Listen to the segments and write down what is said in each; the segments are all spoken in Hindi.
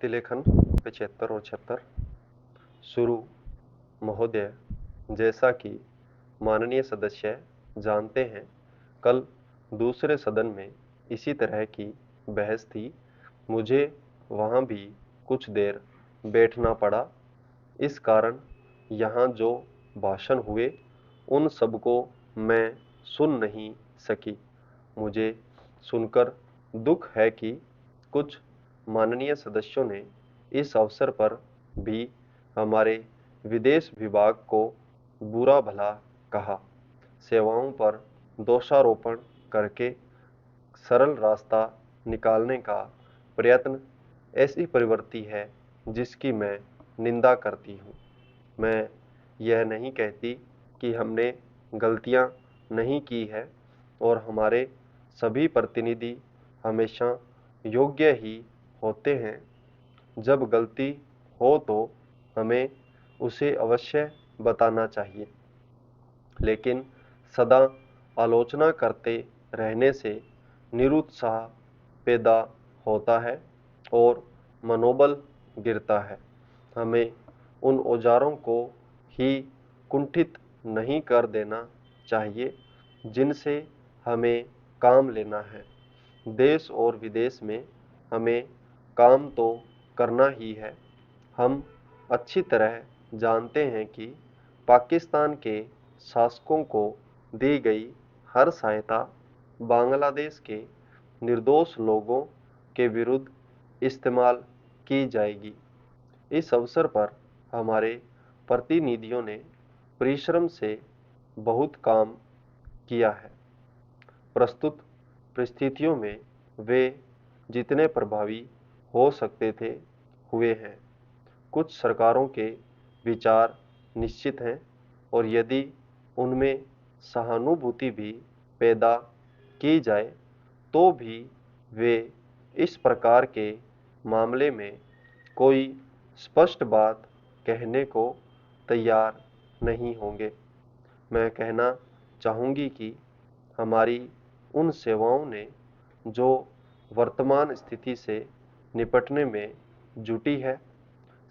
प्रतिलेखन 75 और 76 शुरू। महोदय, जैसा कि माननीय सदस्य जानते हैं, कल दूसरे सदन में इसी तरह की बहस थी। मुझे वहाँ भी कुछ देर बैठना पड़ा। इस कारण यहाँ जो भाषण हुए उन सबको मैं सुन नहीं सकी। मुझे सुनकर दुख है कि कुछ माननीय सदस्यों ने इस अवसर पर भी हमारे विदेश विभाग को बुरा भला कहा। सेवाओं पर दोषारोपण करके सरल रास्ता निकालने का प्रयत्न ऐसी प्रवृत्ति है जिसकी मैं निंदा करती हूँ। मैं यह नहीं कहती कि हमने गलतियाँ नहीं की है और हमारे सभी प्रतिनिधि हमेशा योग्य ही होते हैं। जब गलती हो तो हमें उसे अवश्य बताना चाहिए, लेकिन सदा आलोचना करते रहने से निरुत्साह पैदा होता है और मनोबल गिरता है। हमें उन औजारों को ही कुंठित नहीं कर देना चाहिए जिनसे हमें काम लेना है। देश और विदेश में हमें काम तो करना ही है। हम अच्छी तरह जानते हैं कि पाकिस्तान के शासकों को दी गई हर सहायता बांग्लादेश के निर्दोष लोगों के विरुद्ध इस्तेमाल की जाएगी। इस अवसर पर हमारे प्रतिनिधियों ने परिश्रम से बहुत काम किया है। प्रस्तुत परिस्थितियों में वे जितने प्रभावी हो सकते थे हुए हैं। कुछ सरकारों के विचार निश्चित हैं और यदि उनमें सहानुभूति भी पैदा की जाए तो भी वे इस प्रकार के मामले में कोई स्पष्ट बात कहने को तैयार नहीं होंगे। मैं कहना चाहूँगी कि हमारी उन सेवाओं ने जो वर्तमान स्थिति से निपटने में जुटी है,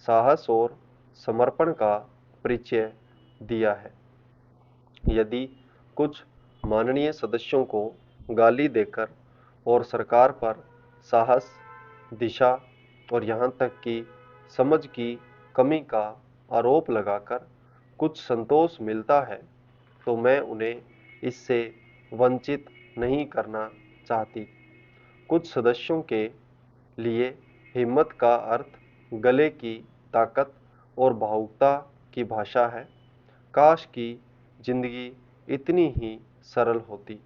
साहस और समर्पण का परिचय दिया है। यदि कुछ माननीय सदस्यों को गाली देकर और सरकार पर साहस, दिशा और यहाँ तक कि समझ की कमी का आरोप लगाकर कुछ संतोष मिलता है, तो मैं उन्हें इससे वंचित नहीं करना चाहती। कुछ सदस्यों के लिए हिम्मत का अर्थ गले की ताकत और भावुकता की भाषा है। काश की जिंदगी इतनी ही सरल होती।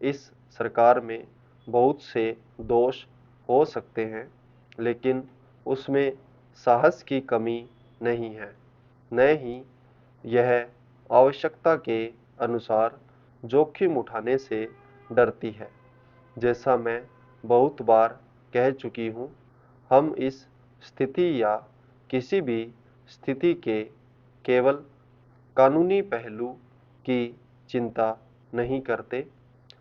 इस सरकार में बहुत से दोष हो सकते हैं, लेकिन उसमें साहस की कमी नहीं है, न ही यह आवश्यकता के अनुसार जोखिम उठाने से डरती है। जैसा मैं बहुत बार कह चुकी हूँ, हम इस स्थिति या किसी भी स्थिति के केवल कानूनी पहलू की चिंता नहीं करते।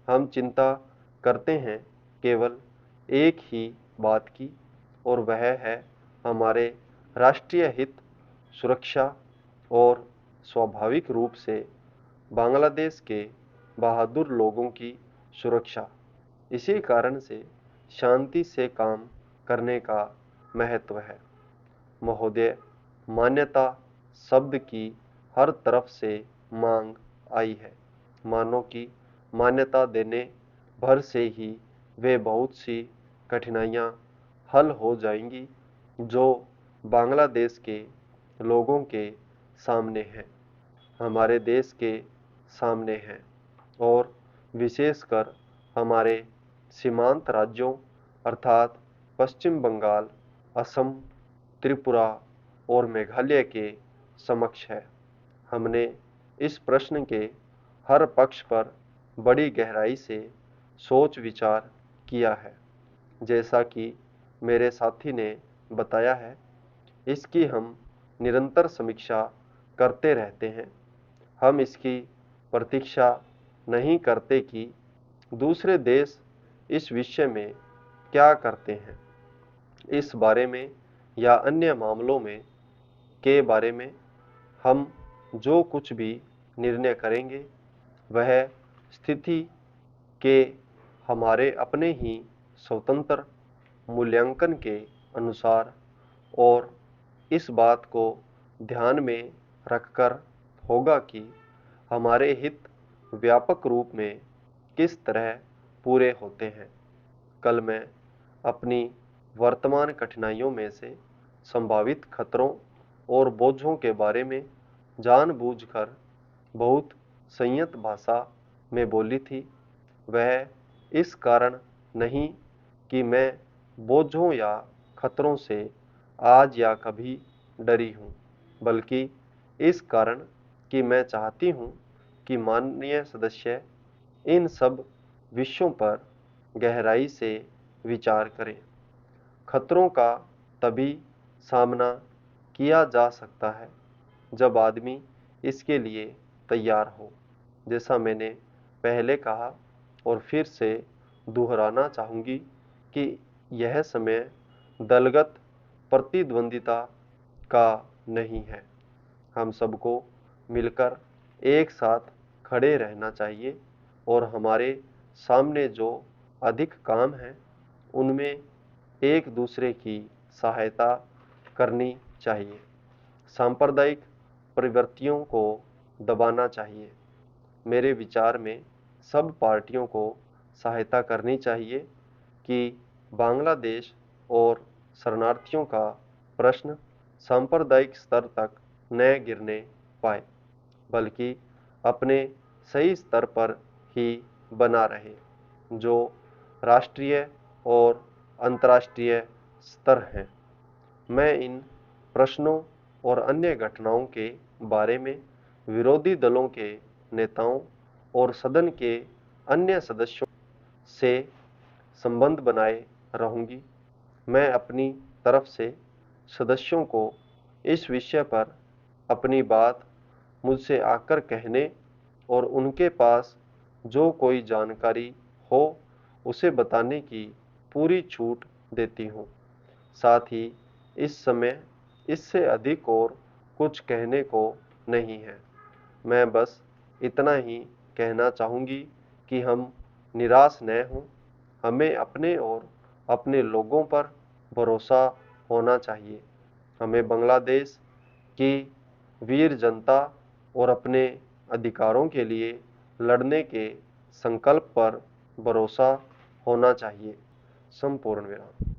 हम चिंता करते हैं केवल एक ही बात की, और वह है हमारे राष्ट्रीय हित, सुरक्षा और स्वाभाविक रूप से बांग्लादेश के बहादुर लोगों की सुरक्षा। इसी कारण से शांति से काम करने का महत्व है। महोदय, मान्यता शब्द की हर तरफ से मांग आई है, मानो कि मान्यता देने भर से ही वे बहुत सी कठिनाइयाँ हल हो जाएंगी जो बांग्लादेश के लोगों के सामने हैं, हमारे देश के सामने हैं और विशेषकर हमारे सीमांत राज्यों अर्थात पश्चिम बंगाल, असम, त्रिपुरा और मेघालय के समक्ष है। हमने इस प्रश्न के हर पक्ष पर बड़ी गहराई से सोच विचार किया है। जैसा कि मेरे साथी ने बताया है, इसकी हम निरंतर समीक्षा करते रहते हैं। हम इसकी प्रतीक्षा नहीं करते कि दूसरे देश इस विषय में क्या करते हैं। इस बारे में या अन्य मामलों में के बारे में हम जो कुछ भी निर्णय करेंगे वह स्थिति के हमारे अपने ही स्वतंत्र मूल्यांकन के अनुसार और इस बात को ध्यान में रखकर होगा कि हमारे हित व्यापक रूप में किस तरह पूरे होते हैं। कल मैं अपनी वर्तमान कठिनाइयों में से संभावित खतरों और बोझों के बारे में जानबूझकर बहुत संयत भाषा में बोली थी। वह इस कारण नहीं कि मैं बोझों या खतरों से आज या कभी डरी हूँ, बल्कि इस कारण कि मैं चाहती हूँ कि माननीय सदस्य इन सब विषयों पर गहराई से विचार करें। खतरों का तभी सामना किया जा सकता है जब आदमी इसके लिए तैयार हो। जैसा मैंने पहले कहा और फिर से दोहराना चाहूँगी कि यह समय दलगत प्रतिद्वंदिता का नहीं है। हम सबको मिलकर एक साथ खड़े रहना चाहिए और हमारे सामने जो अधिक काम हैं उनमें एक दूसरे की सहायता करनी चाहिए। सांप्रदायिक प्रवृत्तियों को दबाना चाहिए। मेरे विचार में सब पार्टियों को सहायता करनी चाहिए कि बांग्लादेश और शरणार्थियों का प्रश्न सांप्रदायिक स्तर तक न गिरने पाए, बल्कि अपने सही स्तर पर ही बना रहे, जो राष्ट्रीय और अंतर्राष्ट्रीय स्तर हैं। मैं इन प्रश्नों और अन्य घटनाओं के बारे में विरोधी दलों के नेताओं और सदन के अन्य सदस्यों से संबंध बनाए रहूंगी। मैं अपनी तरफ से सदस्यों को इस विषय पर अपनी बात मुझसे आकर कहने और उनके पास जो कोई जानकारी हो उसे बताने की पूरी छूट देती हूँ। साथ ही इस समय इससे अधिक और कुछ कहने को नहीं है। मैं बस इतना ही कहना चाहूँगी कि हम निराश न हों। हमें अपने और अपने लोगों पर भरोसा होना चाहिए। हमें बांग्लादेश की वीर जनता और अपने अधिकारों के लिए लड़ने के संकल्प पर भरोसा होना चाहिए। संपूर्ण विराम।